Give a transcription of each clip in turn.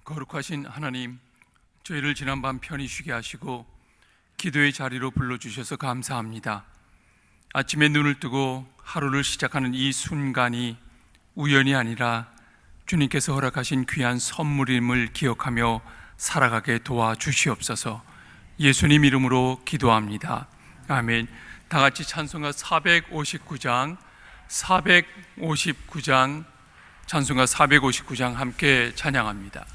거룩하신 하나님, 저희를 지난밤 편히 쉬게 하시고 기도의 자리로 불러주셔서 감사합니다. 아침에 눈을 뜨고 하루를 시작하는 이 순간이 우연이 아니라 주님께서 허락하신 귀한 선물임을 기억하며 살아가게 도와주시옵소서. 예수님 이름으로 기도합니다. 아멘. 다 같이 찬송가 459장 찬송가 459장 함께 찬양합니다.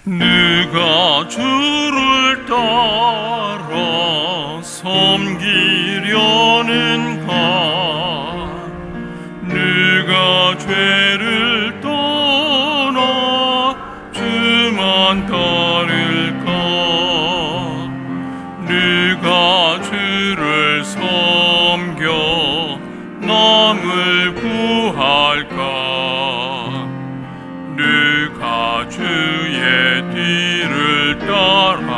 누가 주를 따라 섬기려는가? 누가 죄를 떠나 주만 따를까? 누가 주를 섬겨 남을 구할까? 누가 주의 뒤를 따라가려나?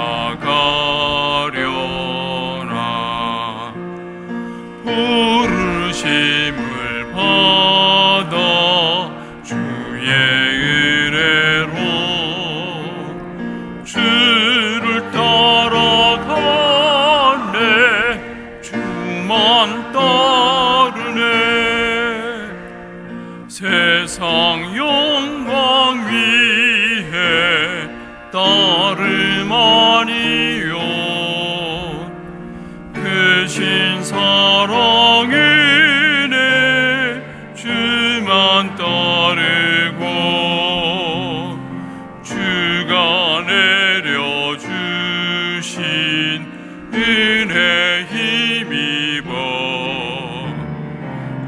부르심을 받아 주의 은혜로 주를 따라가네. 주만 따르네. 세상 영광 위에 따름 아니요 크신 사랑 은혜 주만 따르고 주가 내려주신 은혜 힘입어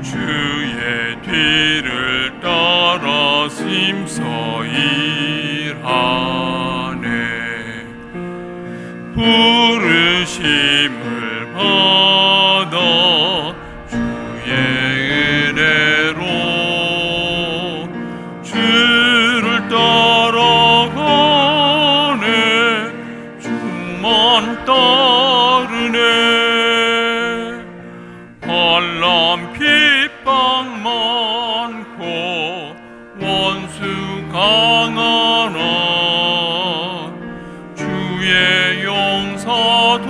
주의 뒤를 따라 심서히 일하네. 부르심을 받아 주의 은혜로 주를 따라가네. 주만 따르네. 환난 핍박 많고 원수 강하나 주의 용사도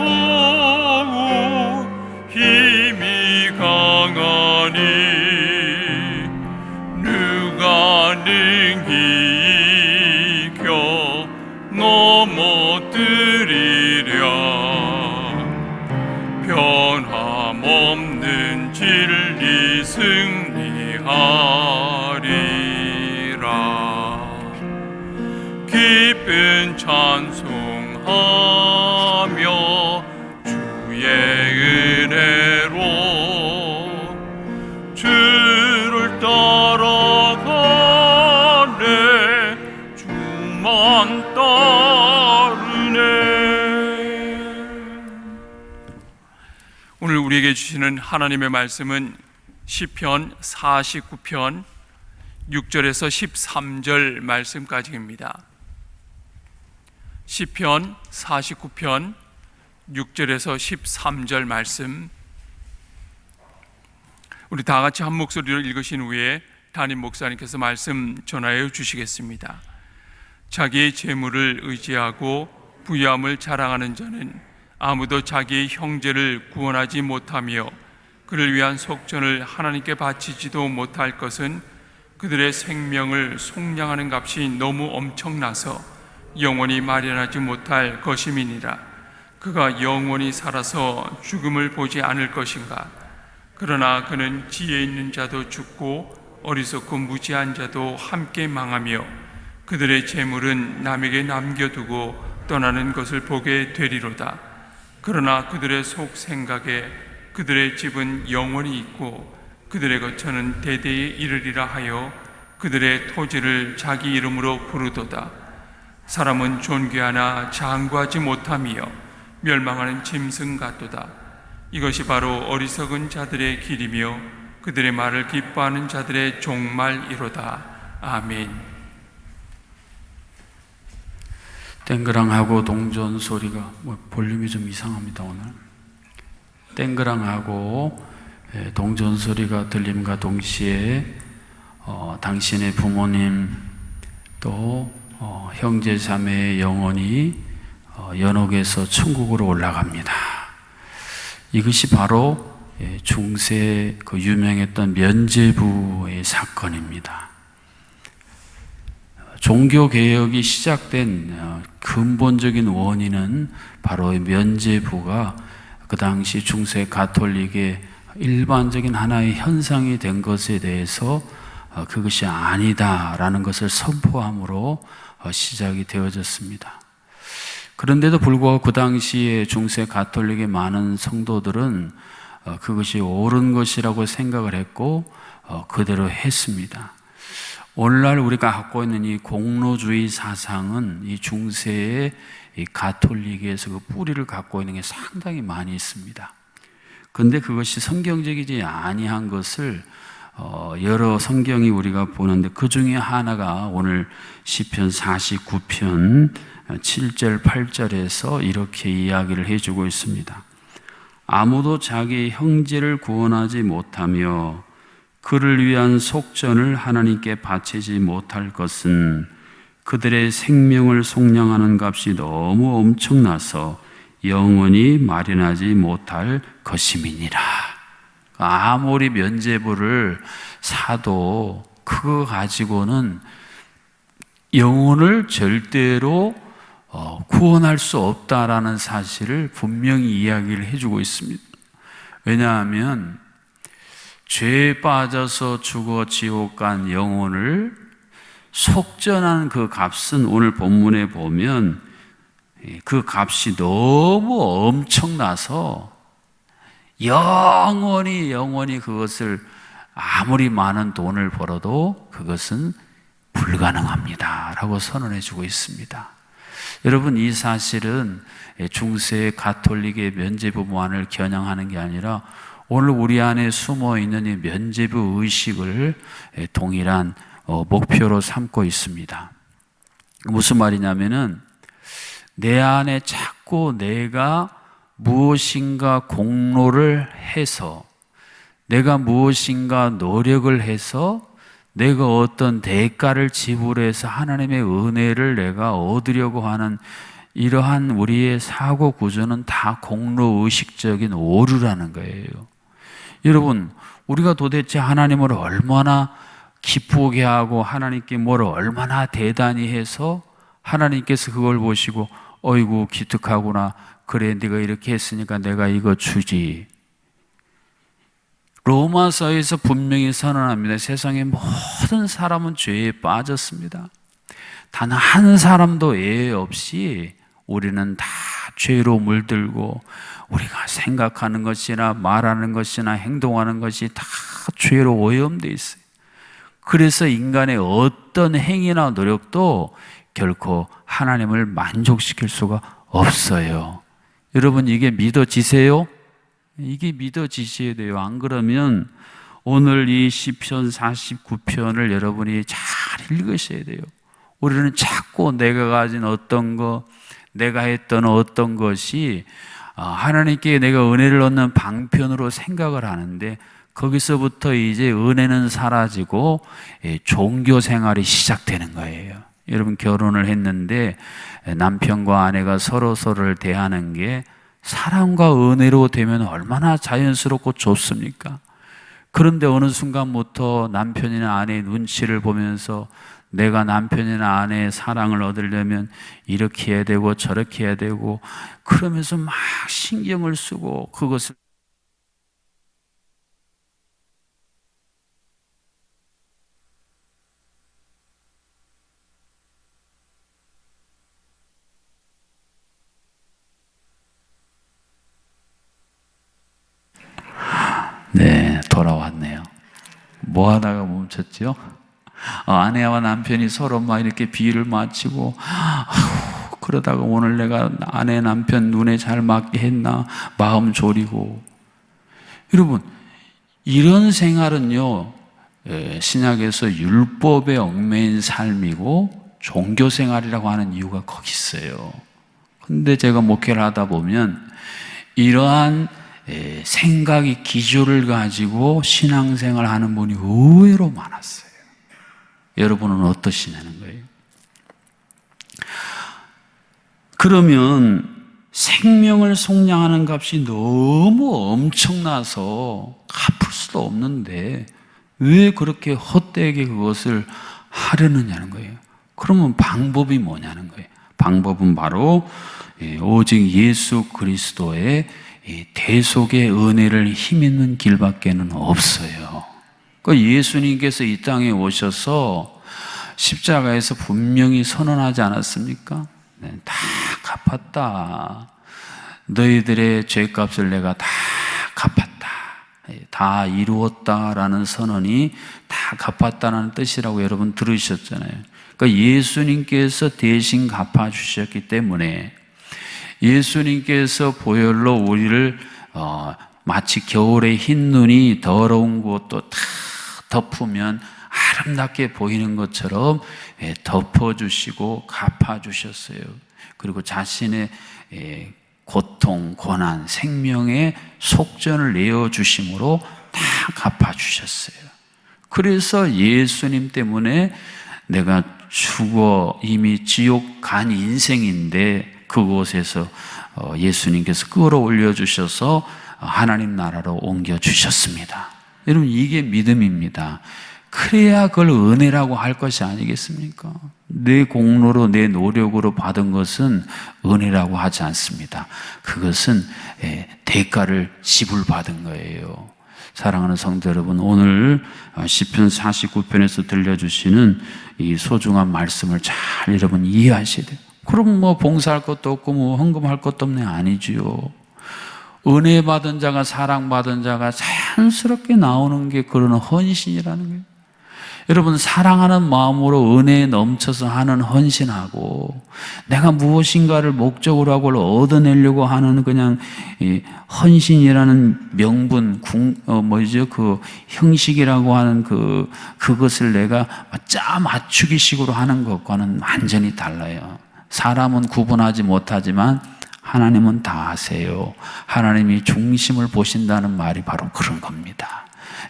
힘이 강하니 누가 능히 이겨 넘어뜨리랴? 변함없는 진리 승리하리라. 기쁜 찬송하며 주의 은혜로 주를 따라가네. 주만 따르네. 오늘 우리에게 주시는 하나님의 말씀은 시편 49편 6절에서 13절 말씀까지입니다. 시편 49편 6절에서 13절 말씀, 우리 다 같이 한 목소리로 읽으신 후에 담임 목사님께서 말씀 전하여 주시겠습니다. 자기의 재물을 의지하고 부유함을 자랑하는 자는 아무도 자기의 형제를 구원하지 못하며 그를 위한 속전을 하나님께 바치지도 못할 것은 그들의 생명을 속량하는 값이 너무 엄청나서 영원히 마련하지 못할 것임이니라. 그가 영원히 살아서 죽음을 보지 않을 것인가? 그러나 그는 지혜 있는 자도 죽고 어리석고 무지한 자도 함께 망하며 그들의 재물은 남에게 남겨두고 떠나는 것을 보게 되리로다. 그러나 그들의 속 생각에 그들의 집은 영원히 있고 그들의 거처는 대대에 이르리라 하여 그들의 토지를 자기 이름으로 부르도다. 사람은 존귀하나 장구하지 못하며 멸망하는 짐승 같도다. 이것이 바로 어리석은 자들의 길이며 그들의 말을 기뻐하는 자들의 종말이로다. 아멘. 땡그랑하고 동전 소리가 볼륨이 좀 이상합니다. 오늘 땡그랑하고 동전 소리가 들림과 동시에 당신의 부모님 또 형제 자매의 영혼이 연옥에서 천국으로 올라갑니다. 이것이 바로 중세 그 유명했던 면죄부의 사건입니다. 종교개혁이 시작된 근본적인 원인은 바로 면죄부가 그 당시 중세 가톨릭의 일반적인 하나의 현상이 된 것에 대해서 그것이 아니다라는 것을 선포함으로 시작이 되어졌습니다. 그런데도 불구하고 그 당시에 중세 가톨릭의 많은 성도들은 그것이 옳은 것이라고 생각을 했고 그대로 했습니다. 오늘날 우리가 갖고 있는 이 공로주의 사상은 이 중세의 이 가톨릭에서 그 뿌리를 갖고 있는 게 상당히 많이 있습니다. 그런데 그것이 성경적이지 아니한 것을 여러 성경이 우리가 보는데 그 중에 하나가 오늘 시편 49편 7절 8절에서 이렇게 이야기를 해주고 있습니다. 아무도 자기 형제를 구원하지 못하며 그를 위한 속전을 하나님께 바치지 못할 것은 그들의 생명을 속량하는 값이 너무 엄청나서 영원히 마련하지 못할 것임이니라. 아무리 면죄부를 사도 그거 가지고는 영혼을 절대로 구원할 수 없다라는 사실을 분명히 이야기를 해주고 있습니다. 왜냐하면 죄에 빠져서 죽어 지옥 간 영혼을 속전한 그 값은 오늘 본문에 보면 그 값이 너무 엄청나서 영원히 그것을 아무리 많은 돈을 벌어도 그것은 불가능합니다 라고 선언해 주고 있습니다. 여러분, 이 사실은 중세 가톨릭의 면죄부만을 겨냥하는 게 아니라 오늘 우리 안에 숨어 있는 이 면죄부 의식을 동일한 목표로 삼고 있습니다. 무슨 말이냐면은 내 안에 자꾸 내가 무엇인가 공로를 해서 내가 무엇인가 노력을 해서 내가 어떤 대가를 지불해서 하나님의 은혜를 내가 얻으려고 하는 이러한 우리의 사고 구조는 다 공로 의식적인 오류라는 거예요. 여러분, 우리가 도대체 하나님을 얼마나 기쁘게 하고 하나님께 뭘 얼마나 대단히 해서 하나님께서 그걸 보시고 어이구 기특하구나, 그래 네가 이렇게 했으니까 내가 이거 주지. 로마서에서 분명히 선언합니다. 세상의 모든 사람은 죄에 빠졌습니다. 단 한 사람도 예외 없이 우리는 다 죄로 물들고 우리가 생각하는 것이나 말하는 것이나 행동하는 것이 다 죄로 오염되어 있어요. 그래서 인간의 어떤 행위나 노력도 결코 하나님을 만족시킬 수가 없어요. 여러분, 이게 믿어지세요? 이게 믿어지셔야 돼요. 안 그러면 오늘 이 시편 49편을 여러분이 잘 읽으셔야 돼요. 우리는 자꾸 내가 가진 어떤 거, 내가 했던 어떤 것이 하나님께 내가 은혜를 얻는 방편으로 생각을 하는데 거기서부터 이제 은혜는 사라지고 종교 생활이 시작되는 거예요. 여러분, 결혼을 했는데 남편과 아내가 서로를 대하는 게 사랑과 은혜로 되면 얼마나 자연스럽고 좋습니까? 그런데 어느 순간부터 남편이나 아내의 눈치를 보면서 내가 남편이나 아내의 사랑을 얻으려면 이렇게 해야 되고 저렇게 해야 되고 그러면서 막 신경을 쓰고 그것을 네, 돌아왔네요. 뭐 하다가 멈췄죠? 아내와 남편이 서로 막 이렇게 비를 맞추고 그러다가 오늘 내가 아내 남편 눈에 잘 맞게 했나 마음 졸이고. 여러분, 이런 생활은요 신약에서 율법에 얽매인 삶이고 종교생활이라고 하는 이유가 거기 있어요. 근데 제가 목회를 하다 보면 이러한 생각의 기조를 가지고 신앙생활 하는 분이 의외로 많았어요. 여러분은 어떠시냐는 거예요. 그러면 생명을 속량하는 값이 너무 엄청나서 갚을 수도 없는데 왜 그렇게 헛되게 그것을 하려느냐는 거예요. 그러면 방법이 뭐냐는 거예요. 방법은 바로 오직 예수 그리스도의 대속의 은혜를 힘있는 길밖에는 없어요. 그러니까 예수님께서 이 땅에 오셔서 십자가에서 분명히 선언하지 않았습니까? 다 갚았다. 너희들의 죄값을 내가 다 갚았다. 다 이루었다라는 선언이 다 갚았다는 뜻이라고 여러분 들으셨잖아요. 그러니까 예수님께서 대신 갚아주셨기 때문에 예수님께서 보혈로 우리를 마치 겨울의 흰 눈이 더러운 곳도 다 덮으면 아름답게 보이는 것처럼 덮어주시고 갚아주셨어요. 그리고 자신의 고통, 고난, 생명의 속전을 내어주심으로 다 갚아주셨어요. 그래서 예수님 때문에 내가 죽어 이미 지옥 간 인생인데 그곳에서 예수님께서 끌어올려 주셔서 하나님 나라로 옮겨주셨습니다. 여러분, 이게 믿음입니다. 그래야 그걸 은혜라고 할 것이 아니겠습니까? 내 공로로 내 노력으로 받은 것은 은혜라고 하지 않습니다. 그것은 대가를 지불받은 거예요. 사랑하는 성도 여러분, 오늘 시편 49편에서 들려주시는 이 소중한 말씀을 잘 여러분 이해하셔야 돼요. 그럼 뭐 봉사할 것도 없고 뭐 헌금할 것도 없네, 아니지요. 은혜 받은 자가, 사랑받은 자가 자연스럽게 나오는 게 그런 헌신이라는 거예요. 여러분, 사랑하는 마음으로 은혜에 넘쳐서 하는 헌신하고 내가 무엇인가를 목적으로 하고 얻어내려고 하는 그냥 이 헌신이라는 명분, 그 형식이라고 하는 그것을 내가 짜 맞추기 식으로 하는 것과는 완전히 달라요. 사람은 구분하지 못하지만 하나님은 다 아세요. 하나님이 중심을 보신다는 말이 바로 그런 겁니다.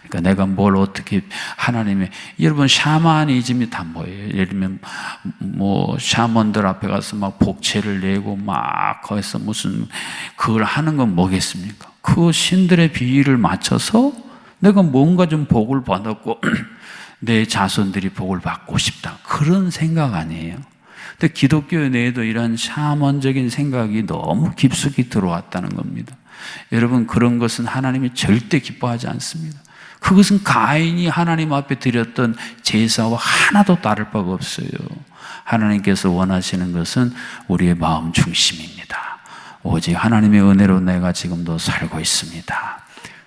그러니까 내가 뭘 어떻게 하나님의, 여러분 샤머니즘이 다 뭐예요? 예를 들면 뭐 샤먼들 앞에 가서 막 복채를 내고 막 거기서 무슨 그걸 하는 건 뭐겠습니까? 그 신들의 비위를 맞춰서 내가 뭔가 좀 복을 받았고 내 자손들이 복을 받고 싶다, 그런 생각 아니에요. 근데 기독교 내에도 이런 샤먼적인 생각이 너무 깊숙이 들어왔다는 겁니다. 여러분, 그런 것은 하나님이 절대 기뻐하지 않습니다. 그것은 가인이 하나님 앞에 드렸던 제사와 하나도 다를 바가 없어요. 하나님께서 원하시는 것은 우리의 마음 중심입니다. 오직 하나님의 은혜로 내가 지금도 살고 있습니다.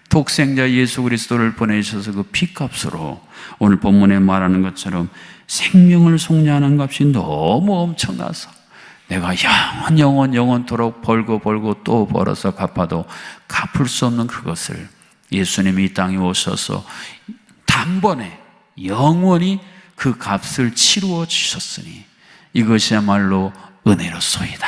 독생자 예수 그리스도를 보내셔서 그 피값으로 오늘 본문에 말하는 것처럼 생명을 속량하는 값이 너무 엄청나서 내가 영원토록 벌고 또 벌어서 갚아도 갚을 수 없는 그것을 예수님이 이 땅에 오셔서 단번에 영원히 그 값을 치루어 주셨으니 이것이야말로 은혜로소이다.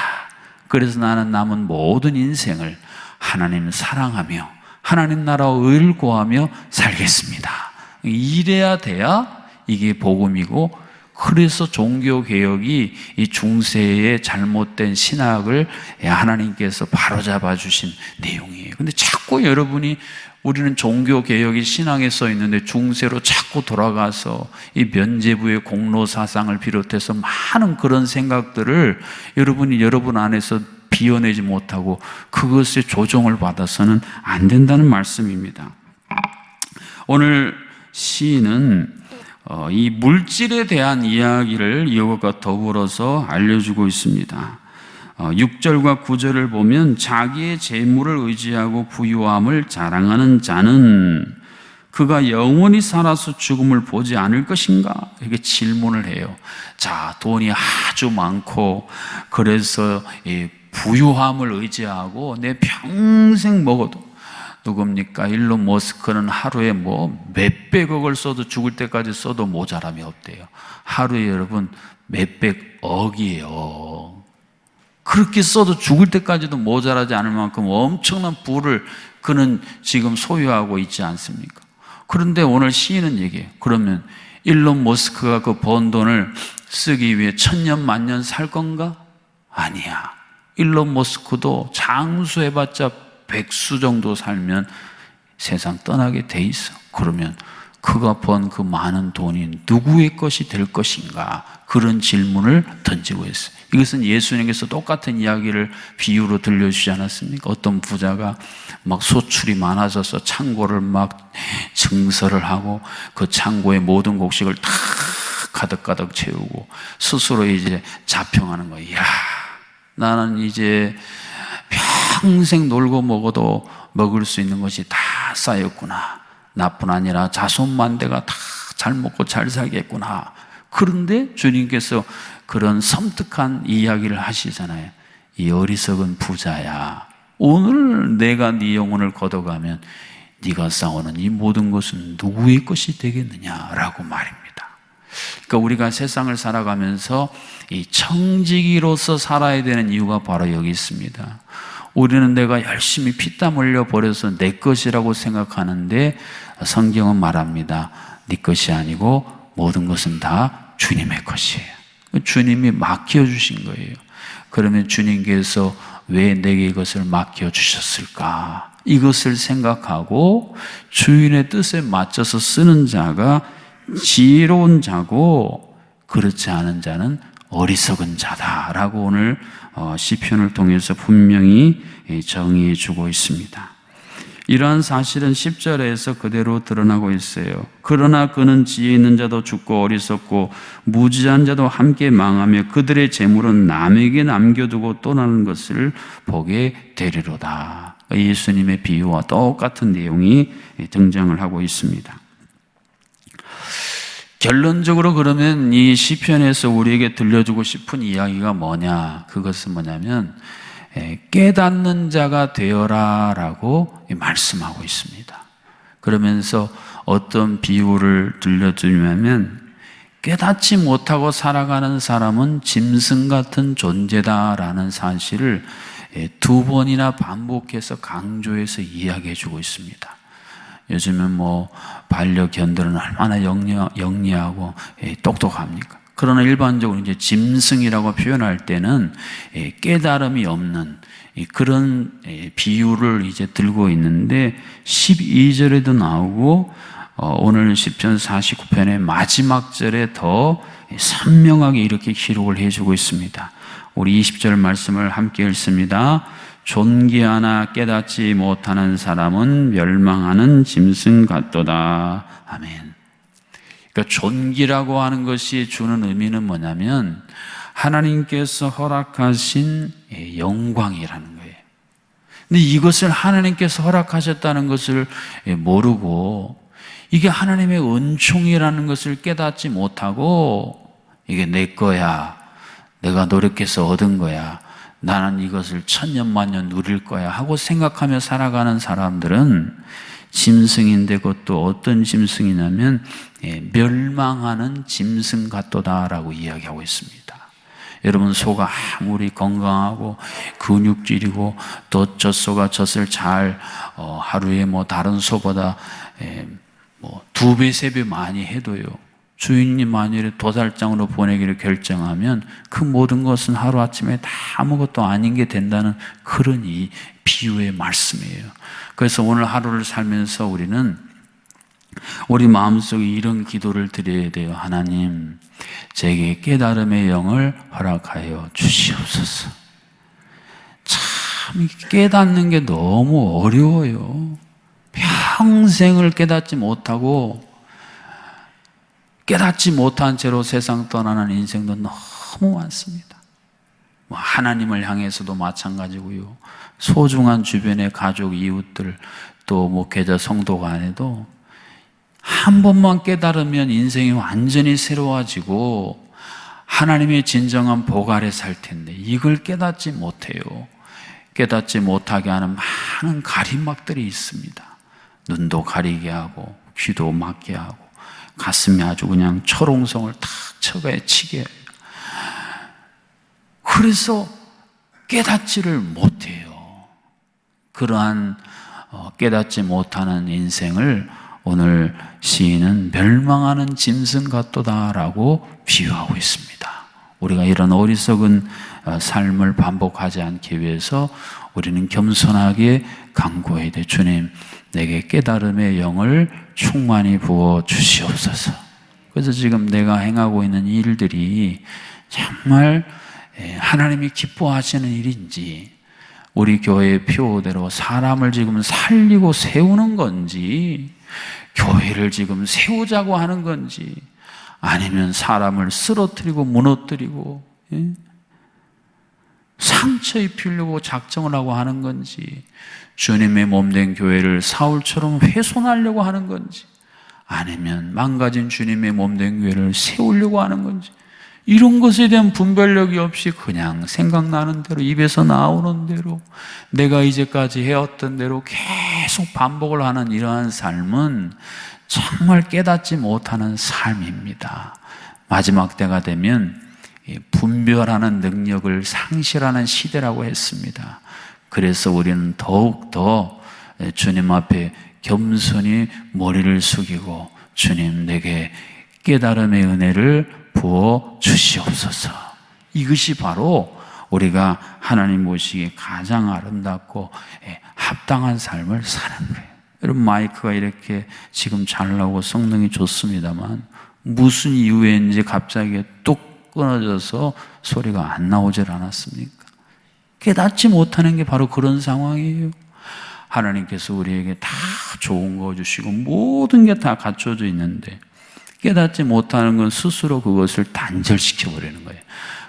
그래서 나는 남은 모든 인생을 하나님을 사랑하며 하나님 나라와 의를 구하며 살겠습니다. 이래야 돼야 이게 복음이고, 그래서 종교개혁이 이 중세의 잘못된 신학을 하나님께서 바로잡아 주신 내용이에요. 근데 자꾸 여러분이 우리는 종교개혁이 신앙에 써 있는데 중세로 자꾸 돌아가서 이 면죄부의 공로 사상을 비롯해서 많은 그런 생각들을 여러분이 여러분 안에서 비워내지 못하고 그것에 조종을 받아서는 안 된다는 말씀입니다. 오늘 시인은 이 물질에 대한 이야기를 이것과 더불어서 알려주고 있습니다. 6절과 9절을 보면 자기의 재물을 의지하고 부유함을 자랑하는 자는 그가 영원히 살아서 죽음을 보지 않을 것인가? 이렇게 질문을 해요. 자, 돈이 아주 많고 그래서 부유함을 의지하고 내 평생 먹어도 누굽니까? 일론 머스크는 하루에 뭐 몇백억을 써도 죽을 때까지 써도 모자람이 없대요. 하루에 여러분 몇백억이에요. 그렇게 써도 죽을 때까지도 모자라지 않을 만큼 엄청난 부를 그는 지금 소유하고 있지 않습니까? 그런데 오늘 시인은 얘기해요. 그러면 일론 머스크가 그 번 돈을 쓰기 위해 천년 만년 살 건가? 아니야. 일론 머스크도 장수해봤자 백수 정도 살면 세상 떠나게 돼 있어. 그러면 그가 번 그 많은 돈이 누구의 것이 될 것인가? 그런 질문을 던지고 있어요. 이것은 예수님께서 똑같은 이야기를 비유로 들려주지 않았습니까? 어떤 부자가 막 소출이 많아져서 창고를 막 증설을 하고 그 창고의 모든 곡식을 다 가득가득 채우고 스스로 이제 자평하는 거예요. 이야, 나는 이제 평생 놀고 먹어도 먹을 수 있는 것이 다 쌓였구나. 나뿐 아니라 자손만대가 다 잘 먹고 잘 살겠구나. 그런데 주님께서 그런 섬뜩한 이야기를 하시잖아요. 이 어리석은 부자야, 오늘 내가 네 영혼을 걷어가면 네가 쌓아놓은 이 모든 것은 누구의 것이 되겠느냐라고 말입니다. 그러니까 우리가 세상을 살아가면서 이 청지기로서 살아야 되는 이유가 바로 여기 있습니다. 우리는 내가 열심히 피땀 흘려 버려서 내 것이라고 생각하는데 성경은 말합니다. 네 것이 아니고 모든 것은 다 주님의 것이에요. 주님이 맡겨주신 거예요. 그러면 주님께서 왜 내게 이것을 맡겨주셨을까? 이것을 생각하고 주인의 뜻에 맞춰서 쓰는 자가 지혜로운 자고 그렇지 않은 자는 어리석은 자다라고 오늘 시편을 통해서 분명히 정의해 주고 있습니다. 이러한 사실은 10절에서 그대로 드러나고 있어요. 그러나 그는 지혜 있는 자도 죽고 어리석고 무지한 자도 함께 망하며 그들의 재물은 남에게 남겨두고 떠나는 것을 보게 되리로다. 예수님의 비유와 똑같은 내용이 등장을 하고 있습니다. 결론적으로 그러면 이 시편에서 우리에게 들려주고 싶은 이야기가 뭐냐? 그것은 뭐냐면 깨닫는 자가 되어라 라고 말씀하고 있습니다. 그러면서 어떤 비유를 들려주냐면 깨닫지 못하고 살아가는 사람은 짐승 같은 존재다라는 사실을 두 번이나 반복해서 강조해서 이야기해 주고 있습니다. 요즘은 뭐 반려견들은 얼마나 영리하고 똑똑합니까? 그러나 일반적으로 이제 짐승이라고 표현할 때는 깨달음이 없는 그런 비유를 이제 들고 있는데 12절에도 나오고 오늘 시편 49편의 마지막 절에 더 선명하게 이렇게 기록을 해주고 있습니다. 우리 20절 말씀을 함께 읽습니다. 존귀하나 깨닫지 못하는 사람은 멸망하는 짐승 같도다. 아멘. 그러니까 존귀라고 하는 것이 주는 의미는 뭐냐면 하나님께서 허락하신 영광이라는 거예요. 근데 이것을 하나님께서 허락하셨다는 것을 모르고 이게 하나님의 은총이라는 것을 깨닫지 못하고 이게 내 거야, 내가 노력해서 얻은 거야, 나는 이것을 천년만년 누릴 거야 하고 생각하며 살아가는 사람들은 짐승인데 그것도 어떤 짐승이냐면 멸망하는 짐승 같도다라고 이야기하고 있습니다. 여러분, 소가 아무리 건강하고 근육질이고 또 젖소가 젖을 잘 하루에 뭐 다른 소보다 뭐 2배, 3배 많이 해도요, 주인이 만일에 도살장으로 보내기를 결정하면 그 모든 것은 하루아침에 다 아무것도 아닌 게 된다는 그런 이 비유의 말씀이에요. 그래서 오늘 하루를 살면서 우리는 우리 마음속에 이런 기도를 드려야 돼요. 하나님, 제게 깨달음의 영을 허락하여 주시옵소서. 참 깨닫는 게 너무 어려워요. 평생을 깨닫지 못하고 깨닫지 못한 채로 세상 떠나는 인생도 너무 많습니다. 뭐 하나님을 향해서도 마찬가지고요. 소중한 주변의 가족, 이웃들, 또 목회자, 성도가 아니도 한 번만 깨달으면 인생이 완전히 새로워지고 하나님의 진정한 복 아래 살 텐데 이걸 깨닫지 못해요. 깨닫지 못하게 하는 많은 가림막들이 있습니다. 눈도 가리게 하고 귀도 막게 하고 가슴이 아주 그냥 철옹성을 탁 쳐치게 해요. 그래서 깨닫지를 못해요. 그러한 깨닫지 못하는 인생을 오늘 시인은 멸망하는 짐승 같도다라고 비유하고 있습니다. 우리가 이런 어리석은 삶을 반복하지 않기 위해서 우리는 겸손하게 간구해야 돼. 주님, 내게 깨달음의 영을 충만히 부어 주시옵소서. 그래서 지금 내가 행하고 있는 일들이 정말 하나님이 기뻐하시는 일인지, 우리 교회의 표대로 사람을 지금 살리고 세우는 건지, 교회를 지금 세우자고 하는 건지, 아니면 사람을 쓰러뜨리고 무너뜨리고 상처 입히려고 작정을 하고 하는 건지, 주님의 몸된 교회를 사울처럼 훼손하려고 하는 건지, 아니면 망가진 주님의 몸된 교회를 세우려고 하는 건지, 이런 것에 대한 분별력이 없이 그냥 생각나는 대로, 입에서 나오는 대로, 내가 이제까지 해왔던 대로 계속 반복을 하는 이러한 삶은 정말 깨닫지 못하는 삶입니다. 마지막 때가 되면 분별하는 능력을 상실하는 시대라고 했습니다. 그래서 우리는 더욱더 주님 앞에 겸손히 머리를 숙이고, 주님, 내게 깨달음의 은혜를 부어 주시옵소서. 이것이 바로 우리가 하나님 모시기에 가장 아름답고 합당한 삶을 사는 거예요. 여러분, 마이크가 이렇게 지금 잘 나오고 성능이 좋습니다만 무슨 이유인지 갑자기 뚝 끊어져서 소리가 안 나오질 않았습니까? 깨닫지 못하는 게 바로 그런 상황이에요. 하나님께서 우리에게 다 좋은 거 주시고 모든 게 다 갖춰져 있는데 깨닫지 못하는 건 스스로 그것을 단절시켜 버리는 거예요.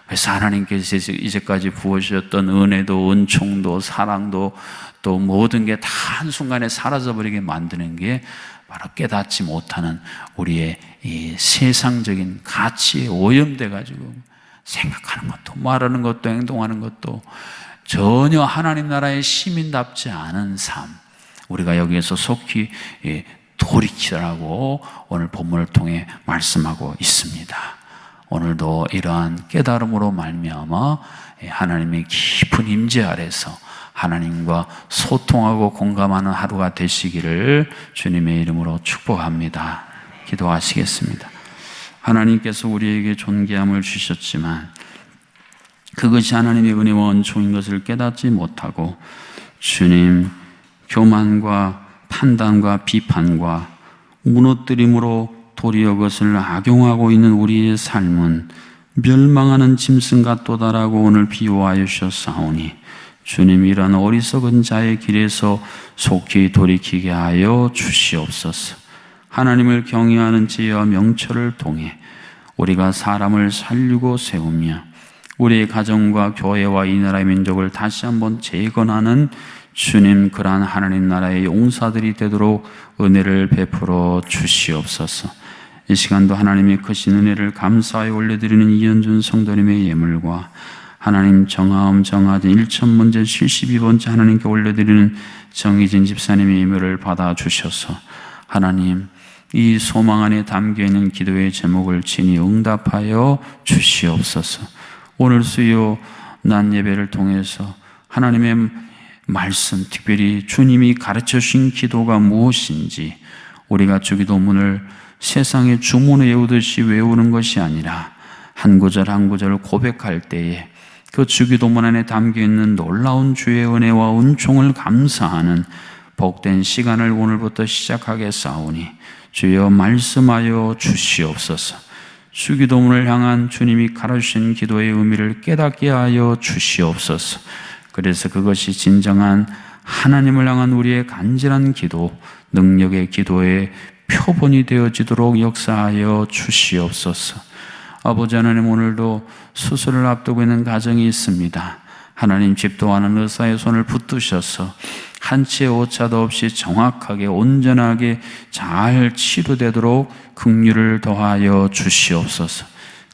그래서 하나님께서 이제까지 부어주셨던 은혜도 은총도 사랑도 또 모든 게 다 한순간에 사라져버리게 만드는 게 바로 깨닫지 못하는 우리의 이 세상적인 가치에 오염돼가지고 생각하는 것도 말하는 것도 행동하는 것도 전혀 하나님 나라의 시민답지 않은 삶, 우리가 여기에서 속히 돌이키라고 오늘 본문을 통해 말씀하고 있습니다. 오늘도 이러한 깨달음으로 말미암아 하나님의 깊은 임재 아래서 하나님과 소통하고 공감하는 하루가 되시기를 주님의 이름으로 축복합니다. 기도하시겠습니다. 하나님께서 우리에게 존귀함을 주셨지만 그것이 하나님의 은혜와 은총인 것을 깨닫지 못하고 주님, 교만과 판단과 비판과 무너뜨림으로 도리어 그것을 악용하고 있는 우리의 삶은 멸망하는 짐승 같도다라고 오늘 비유하여 주셨사오니 주님, 이런 어리석은 자의 길에서 속히 돌이키게 하여 주시옵소서. 하나님을 경외하는 지혜와 명철을 통해 우리가 사람을 살리고 세우며 우리의 가정과 교회와 이 나라의 민족을 다시 한번 재건하는 주님, 그러한 하나님 나라의 용사들이 되도록 은혜를 베풀어 주시옵소서. 이 시간도 하나님의 크신 은혜를 감사하여 올려드리는 이현준 성도님의 예물과 하나님 정하음 정하진 1,000문제 72번째 하나님께 올려드리는 정희진 집사님의 예물을 받아주셔서 하나님, 이 소망 안에 담겨있는 기도의 제목을 친히 응답하여 주시옵소서. 오늘 수요 난 예배를 통해서 하나님의 말씀, 특별히 주님이 가르쳐 주신 기도가 무엇인지 우리가 주기도문을 세상의 주문을 외우듯이 외우는 것이 아니라 한 구절 한 구절 고백할 때에 그 주기도문 안에 담겨있는 놀라운 주의 은혜와 은총을 감사하는 복된 시간을 오늘부터 시작하겠사오니 주여 말씀하여 주시옵소서. 주기도문을 향한 주님이 가르치신 기도의 의미를 깨닫게 하여 주시옵소서. 그래서 그것이 진정한 하나님을 향한 우리의 간절한 기도, 능력의 기도의 표본이 되어지도록 역사하여 주시옵소서. 아버지 하나님, 오늘도 수술을 앞두고 있는 가정이 있습니다. 하나님, 집도하는 의사의 손을 붙드셔서 한치의 오차도 없이 정확하게 온전하게 잘 치료되도록 긍휼을 더하여 주시옵소서.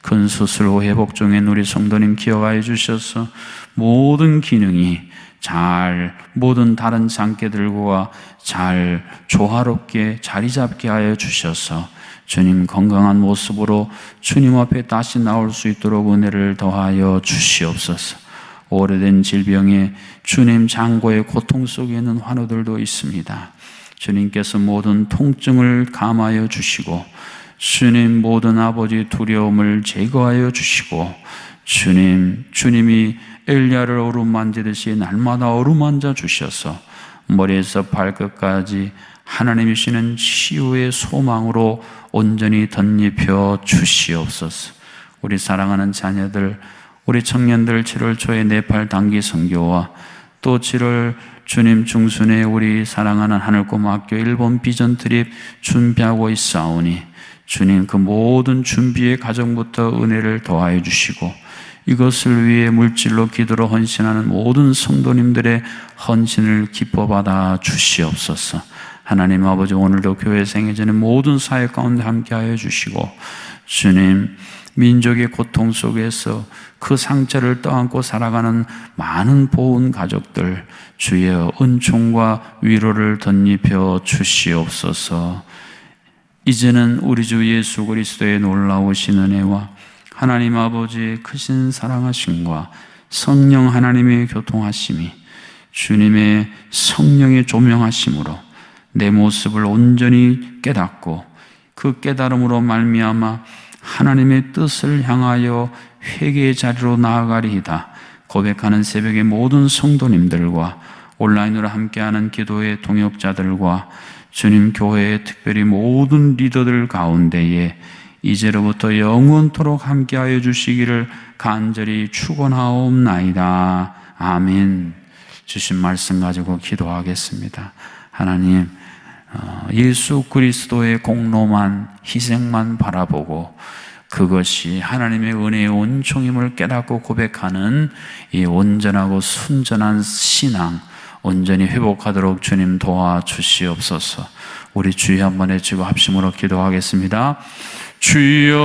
큰 수술 후 회복 중인 우리 성도님 기억하여 주셔서 모든 기능이 잘 모든 다른 장깨들과 잘 조화롭게 자리 잡게 하여 주셔서 주님 건강한 모습으로 주님 앞에 다시 나올 수 있도록 은혜를 더하여 주시옵소서. 오래된 질병에 주님 장고의 고통 속에 있는 환우들도 있습니다. 주님께서 모든 통증을 감하여 주시고 주님 모든 아버지 두려움을 제거하여 주시고 주님이 엘리야를 어루만지듯이 날마다 어루만져 주셔서 머리에서 발끝까지 하나님이시는 치유의 소망으로 온전히 덧입혀 주시옵소서. 우리 사랑하는 자녀들, 우리 청년들 7월 초에 네팔 단기 선교와 또 7월 주님 중순에 우리 사랑하는 하늘고마학교 일본 비전 트립 준비하고 있사오니 주님 그 모든 준비의 과정부터 은혜를 더하여 주시고 이것을 위해 물질로 기도로 헌신하는 모든 성도님들의 헌신을 기뻐 받아 주시옵소서. 하나님 아버지, 오늘도 교회 생애전의 모든 사역 가운데 함께하여 주시고 주님 민족의 고통 속에서 그 상처를 떠안고 살아가는 많은 보훈 가족들 주의 은총과 위로를 덧입혀 주시옵소서. 이제는 우리 주 예수 그리스도의 놀라우신 은혜와 하나님 아버지의 크신 사랑하심과 성령 하나님의 교통하심이 주님의 성령의 조명하심으로 내 모습을 온전히 깨닫고 그 깨달음으로 말미암아 하나님의 뜻을 향하여 회개의 자리로 나아가리이다 고백하는 새벽의 모든 성도님들과 온라인으로 함께하는 기도의 동역자들과 주님 교회의 특별히 모든 리더들 가운데에 이제로부터 영원토록 함께하여 주시기를 간절히 축원하옵나이다. 아멘. 주신 말씀 가지고 기도하겠습니다. 하나님, 예수 그리스도의 공로만, 희생만 바라보고 그것이 하나님의 은혜의 온총임을 깨닫고 고백하는 이 온전하고 순전한 신앙 온전히 회복하도록 주님 도와주시옵소서. 우리 주여 한번 외치고 합심으로 기도하겠습니다. 주여